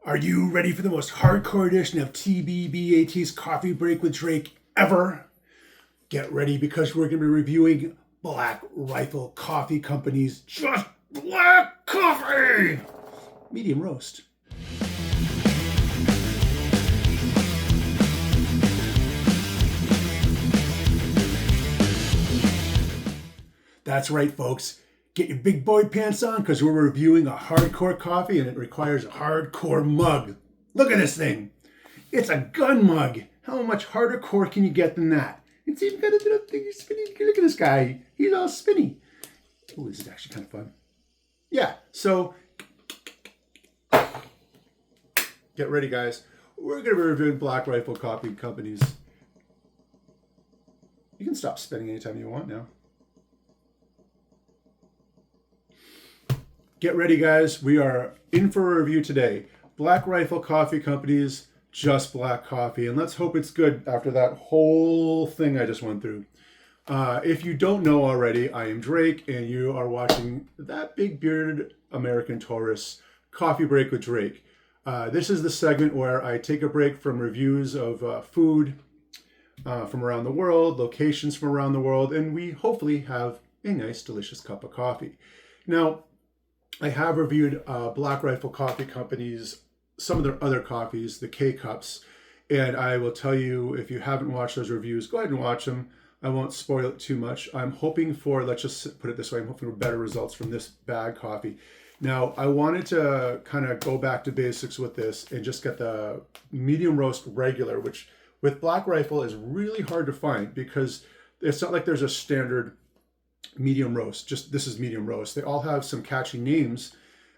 Are you ready for the most hardcore edition of TBBAT's Coffee Break with Drake ever? Get ready because we're going to be reviewing Black Rifle Coffee Company's Just Black Coffee! Medium roast. That's right, folks. Get your big boy pants on because we're reviewing a hardcore coffee and it requires a hardcore mug. Look at this thing. It's a gun mug. How much harder core can you get than that? It's even got a little thing spinny. Look at this guy. He's all spinny. Oh, this is actually kind of fun. Yeah, so get ready, guys. We're going to be reviewing Black Rifle Coffee Company's. You can stop spinning anytime you want now. Get ready, guys. We are in for a review today. Black Rifle Coffee Company's Just Black Coffee. And let's hope it's good after that whole thing I just went through. If you don't know already, I am Drake, and you are watching That Big Bearded American Tourist Coffee Break with Drake. This is the segment where I take a break from reviews of food from around the world, locations from around the world, and we hopefully have a nice, delicious cup of coffee. Now, I have reviewed Black Rifle Coffee Company's, some of their other coffees, the K-Cups, and I will tell you, if you haven't watched those reviews, go ahead and watch them. I won't spoil it too much. I'm hoping for, let's just put it this way, I'm hoping for better results from this bag coffee. Now, I wanted to kind of go back to basics with this and just get the medium roast regular, which with Black Rifle is really hard to find because it's not like there's a standard medium roast. Just this is medium roast. They all have some catchy names,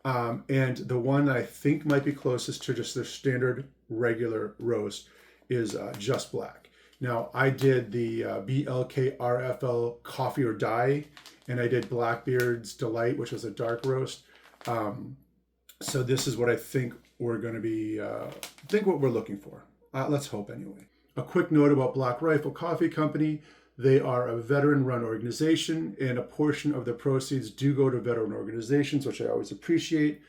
and the one I think might be closest to just their standard regular roast is Just Black. Now, I did the BLKRFL Coffee or Die, and I did Blackbeard's Delight, which was a dark roast. So this is what I think we're going to be, what we're looking for. Let's hope anyway. A quick note about Black Rifle Coffee Company. They are a veteran-run organization, and a portion of the proceeds do go to veteran organizations, which I always appreciate.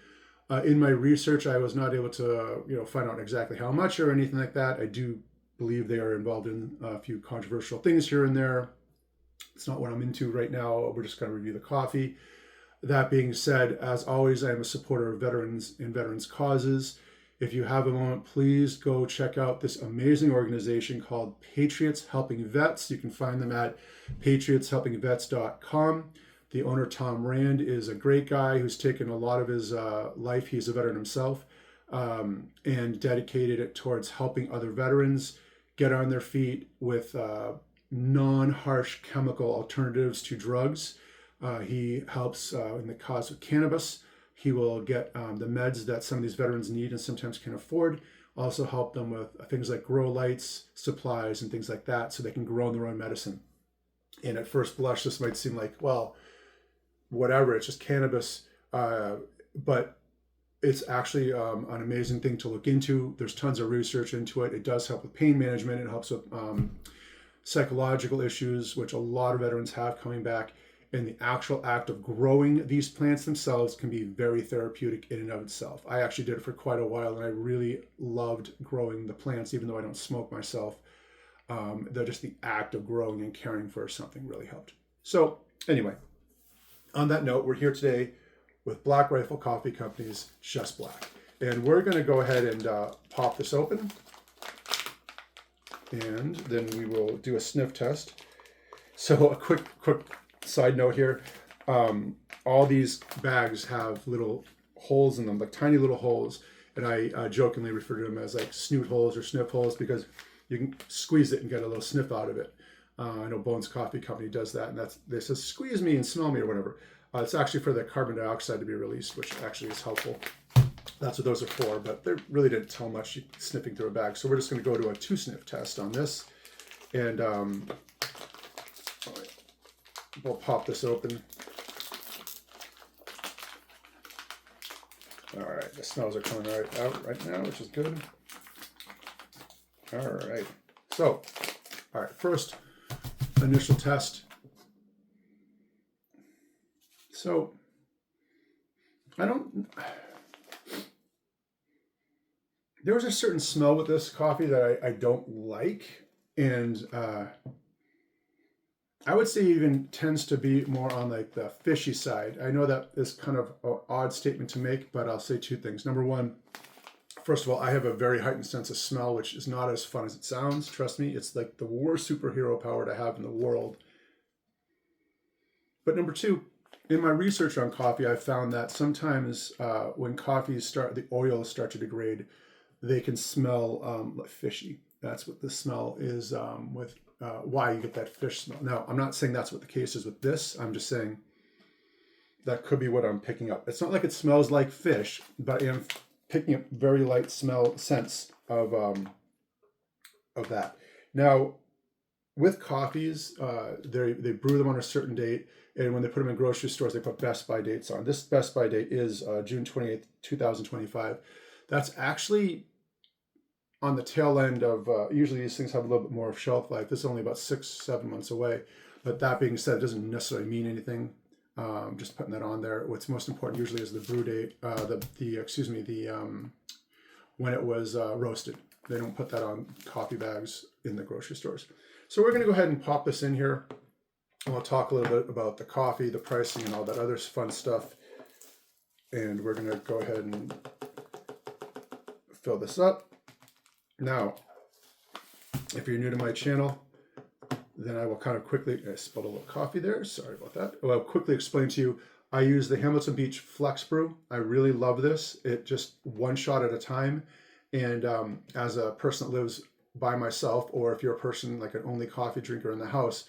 In my research, I was not able to, find out exactly how much or anything like that. I do believe they are involved in a few controversial things here and there. It's not what I'm into right now. We're just going to review the coffee. That being said, as always, I am a supporter of veterans and veterans causes. If you have a moment, please go check out this amazing organization called Patriots Helping Vets. You can find them at patriotshelpingvets.com. The owner, Tom Rand, is a great guy who's taken a lot of his life. He's a veteran himself, and dedicated it towards helping other veterans get on their feet with non-harsh chemical alternatives to drugs. He helps in the cause of cannabis. He will get the meds that some of these veterans need and sometimes can afford. Also help them with things like grow lights, supplies, and things like that so they can grow their own medicine. And at first blush, this might seem like, well, whatever, it's just cannabis. But it's actually an amazing thing to look into. There's tons of research into it. It does help with pain management. It helps with psychological issues, which a lot of veterans have coming back. And the actual act of growing these plants themselves can be very therapeutic in and of itself. I actually did it for quite a while, and I really loved growing the plants, even though I don't smoke myself. Just the act of growing and caring for something really helped. So anyway, on that note, we're here today with Black Rifle Coffee Company's Just Black. And we're going to go ahead and pop this open. And then we will do a sniff test. So a quick side note here, all these bags have little holes in them, like tiny little holes, and I jokingly refer to them as like snoot holes or sniff holes because you can squeeze it and get a little sniff out of it. I know Bones Coffee Company does that, and they says squeeze me and smell me or whatever. It's actually for the carbon dioxide to be released, which actually is helpful. That's what those are for, but they really didn't tell much sniffing through a bag. So we're just going to go to a 2-sniff test on this, and we'll pop this open. All right, the smells are coming right out right now, which is good. All right, so, all right, first initial test. So, I don't, There was a certain smell with this coffee that I don't like, and I would say even tends to be more on like the fishy side. I know that is kind of an odd statement to make, but I'll say two things. Number one, first of all, I have a very heightened sense of smell, which is not as fun as it sounds. Trust me, it's like the worst superhero power to have in the world. But number two, in my research on coffee, I found that sometimes when the oils start to degrade, they can smell like fishy. That's what the smell is with why you get that fish smell. Now, I'm not saying that's what the case is with this. I'm just saying that could be what I'm picking up. It's not like it smells like fish, but I am picking up very light sense of that. Now, with coffees, they brew them on a certain date, and when they put them in grocery stores, they put best by dates on. This best by date is June 28th, 2025. That's actually on the tail end of, usually these things have a little bit more shelf life. This is only about 6-7 months away. But that being said, it doesn't necessarily mean anything. Just putting that on there. What's most important usually is the brew date, when it was roasted. They don't put that on coffee bags in the grocery stores. So we're going to go ahead and pop this in here. And we'll talk a little bit about the coffee, the pricing, and all that other fun stuff. And we're going to go ahead and fill this up. Now, if you're new to my channel, then I will kind of quickly, I spilled a little coffee there, sorry about that. I'll quickly explain to you, I use the Hamilton Beach Flex Brew. I really love this. It just one shot at a time. And as a person that lives by myself, or if you're a person like an only coffee drinker in the house,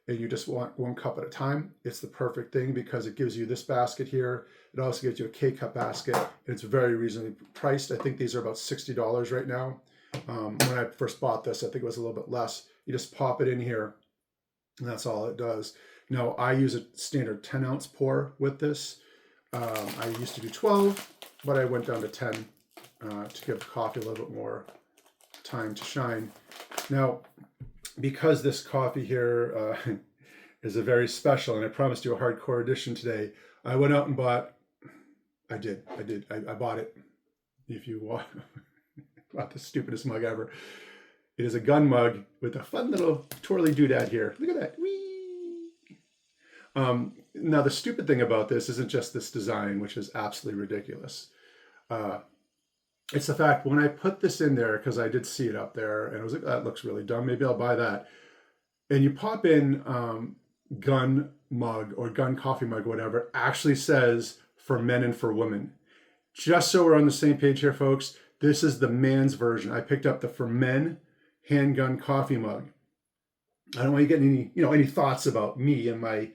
and you just want one cup at a time, it's the perfect thing because it gives you this basket here. It also gives you a K-cup basket, and it's very reasonably priced. I think these are about $60 right now. When I first bought this, I think it was a little bit less. You just pop it in here, and that's all it does. Now, I use a standard 10-ounce pour with this. I used to do 12, but I went down to 10 to give the coffee a little bit more time to shine. Now, because this coffee here is a very special, and I promised you a hardcore edition today, I went out and bought, I bought it. If you want, bought the stupidest mug ever. It is a gun mug with a fun little twirly doodad here. Look at that. Whee! Now, the stupid thing about this isn't just this design, which is absolutely ridiculous. It's the fact when I put this in there, because I did see it up there, and I was like, that looks really dumb. Maybe I'll buy that. And you pop in gun mug or gun coffee mug, or whatever, it actually says for men and for women. Just so we're on the same page here, folks, this is the man's version. I picked up the for men handgun coffee mug. I don't want you getting any thoughts about me and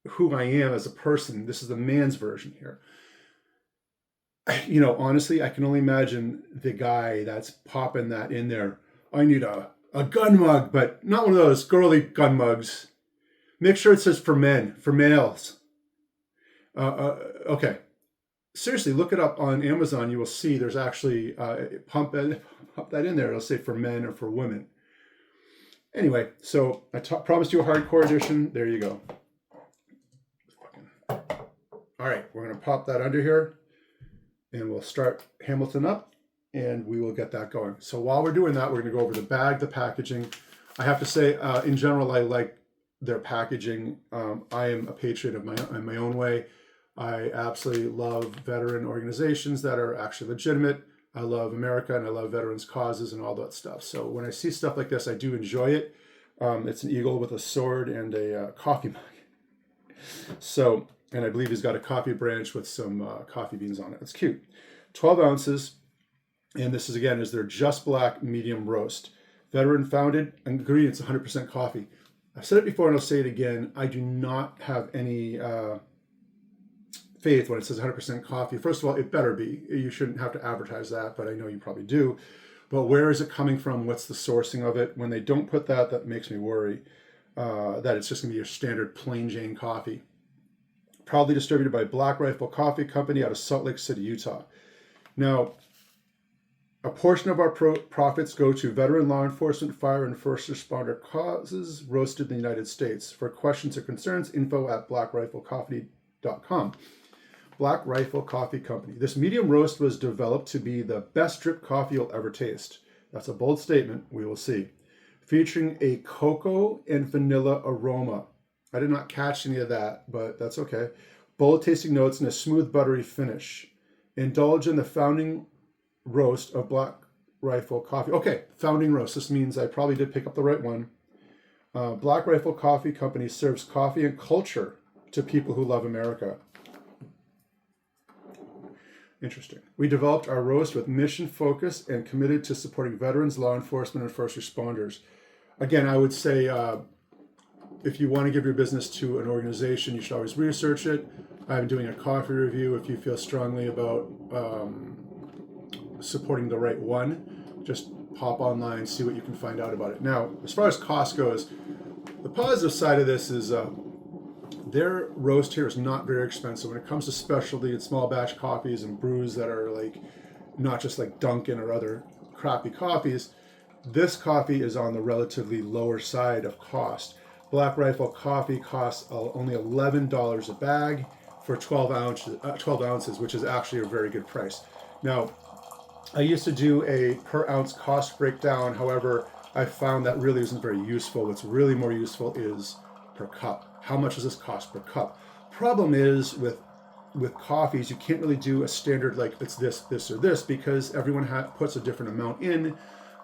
who I am as a person. This is the man's version here. Honestly, I can only imagine the guy that's popping that in there. I need a gun mug, but not one of those girly gun mugs. Make sure it says for men, for males. Okay. Seriously, look it up on Amazon. You will see there's actually, pump that in there. It'll say for men or for women. Anyway, so I promised you a hardcore edition. There you go. All right, we're going to pop that under here. And we'll start Hamilton up, and we will get that going. So while we're doing that, we're going to go over the bag, the packaging. I have to say, in general, I like their packaging. I am a patriot in my own way. I absolutely love veteran organizations that are actually legitimate. I love America, and I love veterans' causes and all that stuff. So when I see stuff like this, I do enjoy it. It's an eagle with a sword and a coffee mug. So... And I believe he's got a coffee branch with some coffee beans on it. It's cute. 12 ounces. And this is their Just Black medium roast. Veteran founded. Ingredients 100% coffee. I've said it before and I'll say it again. I do not have any faith when it says 100% coffee. First of all, it better be. You shouldn't have to advertise that, but I know you probably do. But where is it coming from? What's the sourcing of it? When they don't put that, that makes me worry that it's just going to be your standard plain Jane coffee. Proudly distributed by Black Rifle Coffee Company out of Salt Lake City, Utah. Now, a portion of our profits go to veteran law enforcement, fire, and first responder causes roasted in the United States. For questions or concerns, info@blackriflecoffee.com. Black Rifle Coffee Company. This medium roast was developed to be the best drip coffee you'll ever taste. That's a bold statement. We will see. Featuring a cocoa and vanilla aroma. I did not catch any of that, but that's okay. Bold tasting notes and a smooth, buttery finish. Indulge in the founding roast of Black Rifle Coffee. Okay, founding roast. This means I probably did pick up the right one. Black Rifle Coffee Company serves coffee and culture to people who love America. Interesting. We developed our roast with mission focus and committed to supporting veterans, law enforcement, and first responders. Again, I would say if you want to give your business to an organization, you should always research it. I'm doing a coffee review. If you feel strongly about supporting the right one, just pop online, see what you can find out about it. Now, as far as cost goes, the positive side of this is their roast here is not very expensive. When it comes to specialty and small batch coffees and brews that are like not just like Dunkin' or other crappy coffees, this coffee is on the relatively lower side of cost. Black Rifle coffee costs only $11 a bag for 12 ounces, which is actually a very good price. Now, I used to do a per ounce cost breakdown. However, I found that really isn't very useful. What's really more useful is per cup. How much does this cost per cup? Problem is with coffees, you can't really do a standard like it's this, or this, because everyone puts a different amount in.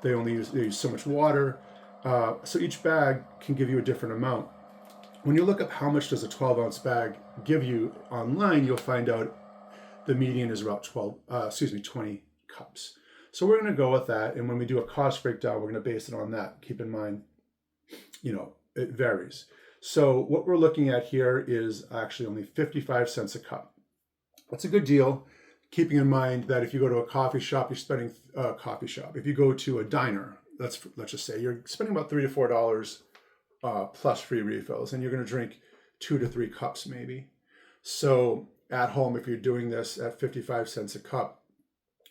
They use so much water. So each bag can give you a different amount. When you look up how much does a 12-ounce bag give you online, you'll find out the median is about 20 cups. So we're going to go with that. And when we do a cost breakdown, we're going to base it on that. Keep in mind, it varies. So what we're looking at here is actually only 55 cents a cup. That's a good deal, keeping in mind that if you go to a coffee shop, you're spending If you go to a diner, let's just say you're spending about $3 to $4 plus free refills, and you're going to drink 2 to 3 cups maybe. So at home, if you're doing this at 55 cents a cup,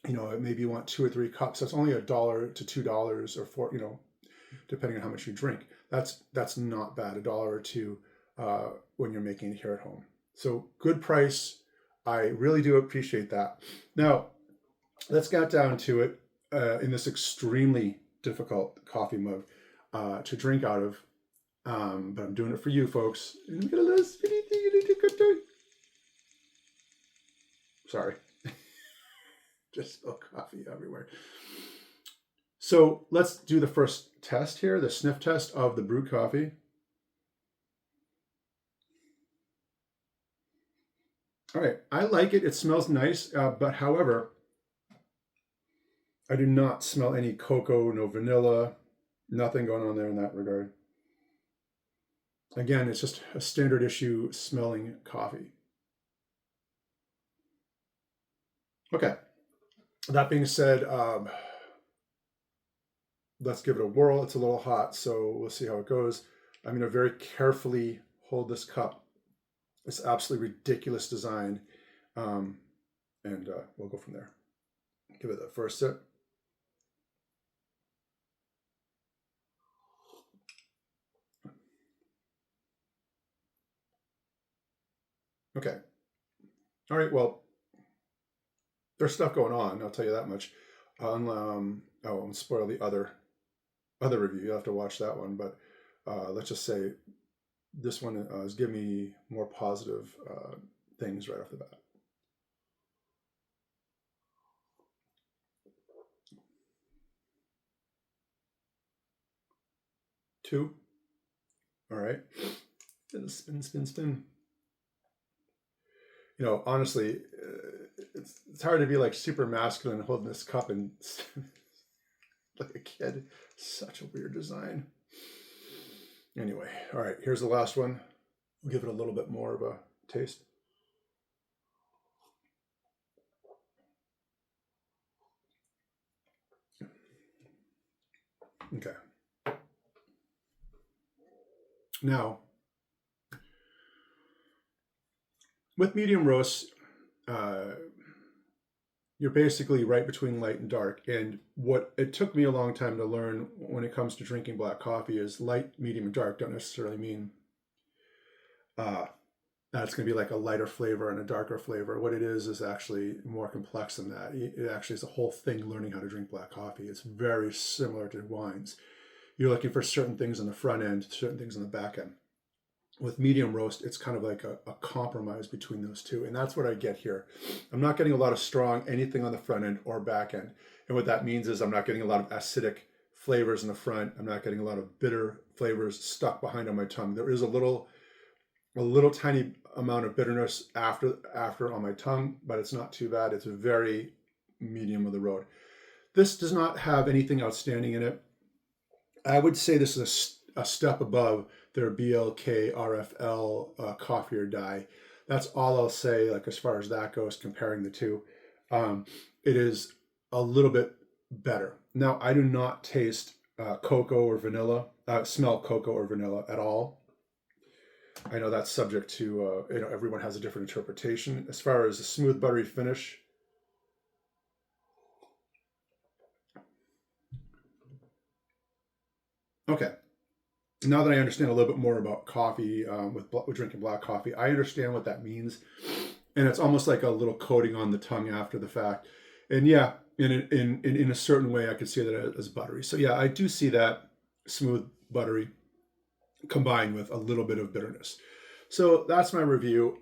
maybe you want 2 or 3 cups. That's only $1 to $2 or $4, depending on how much you drink. That's not bad, $1 or $2 when you're making it here at home. So good price. I really do appreciate that. Now, let's get down to it in this extremely difficult coffee mug to drink out of. But I'm doing it for you folks. And we got a little spinny thing you need to cut down. Sorry. Just spilled coffee everywhere. So let's do the first test here, the sniff test of the brewed coffee. All right, I like it. It smells nice, but however, I do not smell any cocoa, no vanilla, nothing going on there in that regard. Again, it's just a standard issue smelling coffee. Okay, that being said, let's give it a whirl. It's a little hot, so we'll see how it goes. I'm going to very carefully hold this cup. It's absolutely ridiculous design, and we'll go from there. Give it the first sip. Okay. All right, well, there's stuff going on, I'll tell you that much. I'm spoil the other review. You'll have to watch that one, but let's just say this one is giving me more positive things right off the bat. Two. All right. Spin. Honestly, it's hard to be like super masculine holding this cup and like a kid. Such a weird design. Anyway, all right, here's the last one. We'll give it a little bit more of a taste. Okay. Now, with medium roasts, you're basically right between light and dark. And what it took me a long time to learn when it comes to drinking black coffee is light, medium, and dark don't necessarily mean That's going to be like a lighter flavor and a darker flavor. What it is actually more complex than that. It actually is a whole thing learning how to drink black coffee. It's very similar to wines. You're looking for certain things on the front end, certain things on the back end. With medium roast, it's kind of like a compromise between those two. And that's what I get here. I'm not getting a lot of strong anything on the front end or back end. And what that means is I'm not getting a lot of acidic flavors in the front. I'm not getting a lot of bitter flavors stuck behind on my tongue. There is a little tiny amount of bitterness after on my tongue, but it's not too bad. It's a very medium of the road. This does not have anything outstanding in it. I would say this is a step above their BLK RFL coffee or dye. That's all I'll say, like as far as that goes, comparing the two. It is a little bit better. Now, I do not taste cocoa or vanilla, smell cocoa or vanilla at all. I know that's subject to, everyone has a different interpretation. As far as the smooth, buttery finish, okay. Now that I understand a little bit more about coffee, with drinking black coffee, I understand what that means. And it's almost like a little coating on the tongue after the fact. And yeah, in a certain way, I could see that as buttery. So yeah, I do see that smooth, buttery, combined with a little bit of bitterness. So that's my review.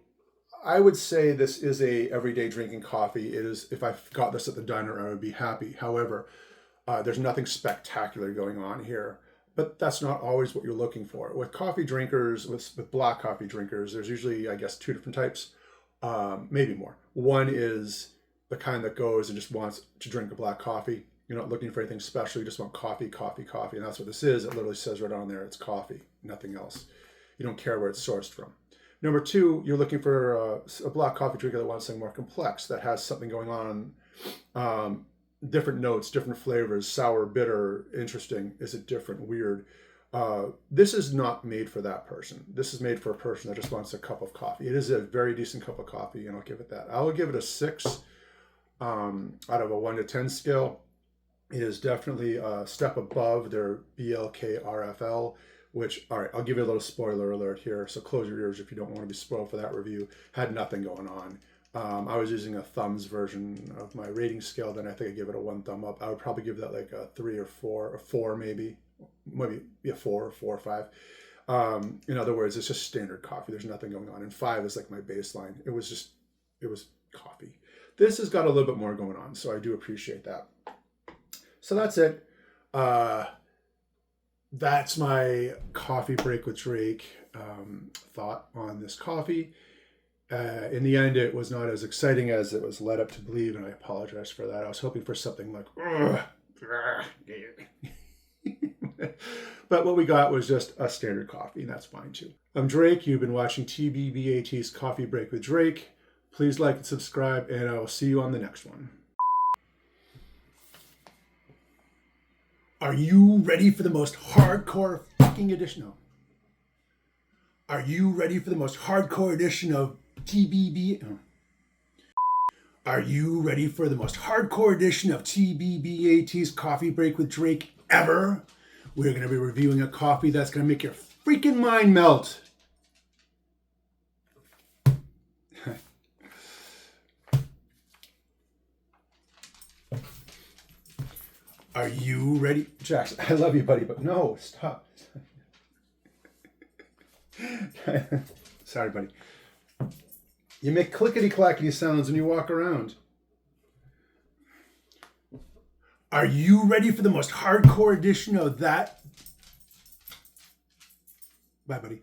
I would say this is a everyday drinking coffee. It is, if I got this at the diner, I would be happy. However, there's nothing spectacular going on here. But that's not always what you're looking for. With coffee drinkers, with black coffee drinkers, there's usually, I guess, two different types, maybe more. One is the kind that goes and just wants to drink a black coffee. You're not looking for anything special. You just want coffee, coffee, coffee. And that's what this is. It literally says right on there, it's coffee, nothing else. You don't care where it's sourced from. Number two, you're looking for a black coffee drinker that wants something more complex, that has something going on, different notes, different flavors, sour, bitter, interesting. Is it different, weird? This is not made for that person. This is made for a person that just wants a cup of coffee. It is a very decent cup of coffee, and I'll give it that. I will give it a 6 out of a 1 to 10 scale. It is definitely a step above their BLK RFL, which, all right, I'll give you a little spoiler alert here. So close your ears if you don't want to be spoiled for that review. Had nothing going on. I was using a thumbs version of my rating scale. Then I think I give it a 1 thumb up. I would probably give that like a 3 or 4, or 4 maybe a 4 or 5. In other words, it's just standard coffee. There's nothing going on. And 5 is like my baseline. It was coffee. This has got a little bit more going on, so I do appreciate that. So that's it. That's my coffee break with Drake thought on this coffee. In the end, it was not as exciting as it was led up to believe, and I apologize for that. I was hoping for something like, but what we got was just a standard coffee, and that's fine too. I'm Drake. You've been watching TBBAT's Coffee Break with Drake. Please like and subscribe, and I will see you on the next one. Are you ready for the most hardcore fucking edition of? Are you ready for the most hardcore edition of TBB? Are you ready for the most hardcore edition of TBBAT's Coffee Break with Drake ever? We're going to be reviewing a coffee that's going to make your freaking mind melt. Are you ready? Jax, I love you, buddy, but no, stop. Sorry, buddy. You make clickety-clackety sounds when you walk around. Are you ready for the most hardcore edition of that? Bye, buddy.